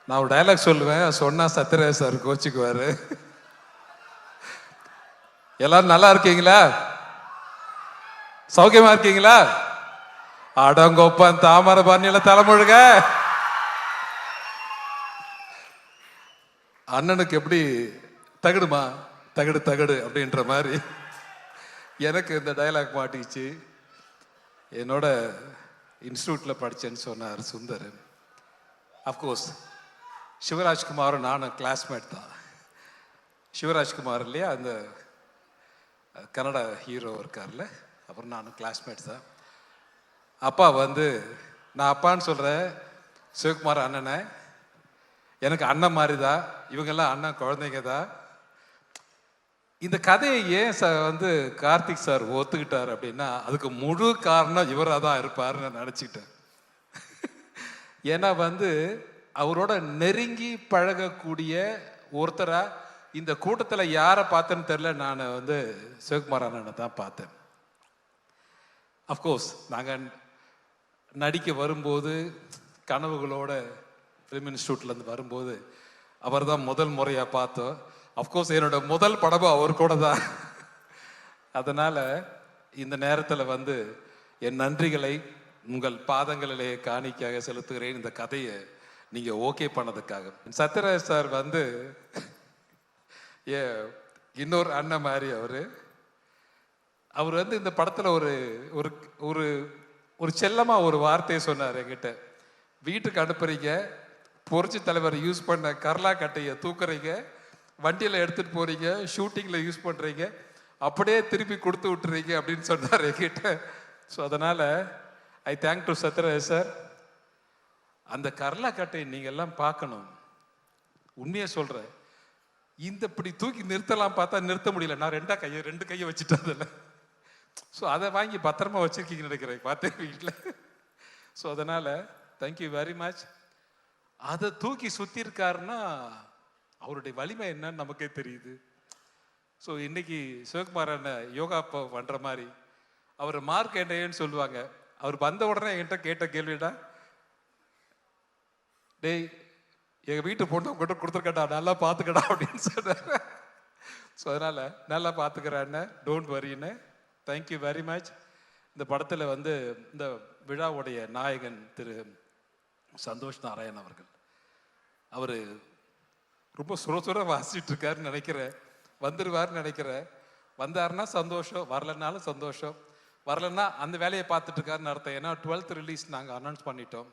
நான் ஒரு டைலாக் சொல்லுவேன், சொன்னா சத்யராஜ் சார் கோச்சிக்குவாரு. எல்லாரும் நல்லா இருக்கீங்களா? சௌக்கியமா இருக்கீங்களா? அடங்கொப்பன் தாமரை பரணியில தலைமுழுக. அண்ணனுக்கு எப்படி தகடுமா தகடு தகடு அப்படின்ற மாதிரி எனக்கு இந்த டைலாக் மாட்டிச்சு. என்னோட இன்ஸ்டியூட்ல படிச்சேன்னு சொன்னார் சுந்தர். அஃப்கோர்ஸ் சிவராஜ்குமாரும் நானும் கிளாஸ்மேட் தான். சிவராஜ்குமார் இல்லையா, அந்த கன்னட ஹீரோ இருக்கார்ல, அப்புறம் நானும் கிளாஸ்மேட் தான். அப்பா வந்து, நான் அப்பான்னு சொல்கிறேன் சிவகுமார் அண்ணனை, எனக்கு அண்ணன் மாதிரி தான், இவங்கெல்லாம் அண்ணன் குழந்தைங்க தான். இந்த கதையை ஏன் வந்து கார்த்திக் சார் ஒத்துக்கிட்டார் அப்படின்னா, அதுக்கு முழு காரணம் இவராக தான் இருப்பார்னு நான் நினச்சிக்கிட்டேன். ஏன்னா வந்து அவரோட நெருங்கி பழகக்கூடிய ஒருத்தரா இந்த கூட்டத்தில் யாரை பார்த்தேன்னு தெரியல, நான் வந்து சிவகுமார் அண்ணனை தான் பார்த்தேன். அஃப்கோர்ஸ் நாங்கள் நடிக்க வரும்போது, கனவுகளோட ஃபிலிம் இன்ஸ்டியூட்லேருந்து வரும்போது அவர் தான் முதல் முறையாக பார்த்தோம். அஃப்கோர்ஸ் என்னோட முதல் படமும் அவர் கூட தான். அதனால் இந்த நேரத்தில் வந்து என் நன்றிகளை உங்கள் பாதங்களிலே காணிக்காக செலுத்துகிறேன். இந்த கதையை நீங்கள் ஓகே பண்ணதுக்காக. சத்யராஜ் சார் வந்து இன்னொரு அண்ணன் மாதிரி அவர் வந்து இந்த படத்தில் ஒரு ஒரு ஒரு செல்லமாக ஒரு வார்த்தையை சொன்னார் என்கிட்ட. வீட்டுக்கு அனுப்புறீங்க, புரட்சி தலைவர் யூஸ் பண்ண கர்லா கட்டையை தூக்குறீங்க, வண்டியில் எடுத்துகிட்டு போகிறீங்க, ஷூட்டிங்கில் யூஸ் பண்ணுறீங்க, அப்படியே திருப்பி கொடுத்து விட்டுறீங்க அப்படின்னு சொன்னார் என்கிட்ட. ஸோ அதனால் I thank to Sathyaraj sir. அந்த கர்லா கட்டையை நீங்கள் எல்லாம் பார்க்கணும். உண்மையை சொல்கிறேன், இந்த இப்படி தூக்கி நிறுத்தலாம் பார்த்தா நிறுத்த முடியல. நான் ரெண்டு கையை வச்சுட்டேன் அதில். ஸோ அதை வாங்கி பத்திரமா வச்சிருக்கீங்கன்னு நினைக்கிறேன், பார்த்தேன் வீட்டில். ஸோ அதனால் தேங்க்யூ வெரி மச். அதை தூக்கி சுற்றி இருக்காருன்னா அவருடைய வலிமை என்னன்னு நமக்கே தெரியுது. ஸோ இன்னைக்கு சிவகுமார் அண்ணன் யோகா பண்ணுற மாதிரி அவர் மார்க் என்னன்னு சொல்லுவாங்க. அவர் வந்த உடனே என்கிட்ட கேட்ட கேள்விடா, டேய் எங்கள் வீட்டு பொண்ணு உங்ககிட்ட கொடுத்துருக்கடா, நல்லா பார்த்துக்கடா அப்படின்னு சொன்னார். ஸோ அதனால் நல்லா பார்த்துக்கிறேன்னு, டோன்ட் வரின்னு. Thank you very much. இந்த படத்தில் வந்து இந்த விழாவுடைய நாயகன் திரு சந்தோஷ் நாராயண் அவர்கள், அவர் ரொம்ப சுர வாசிச்சுட்டு இருக்காருன்னு நினைக்கிறேன். வந்துடுவார்னு நினைக்கிறேன். வந்தாருன்னா சந்தோஷம், வரலன்னாலும் சந்தோஷம். வரலன்னா அந்த வேலையை பார்த்துட்டு இருக்காருன்னு அர்த்தம். ஏன்னா 12th ரிலீஸ் நாங்கள் அனௌன்ஸ் பண்ணிட்டோம்.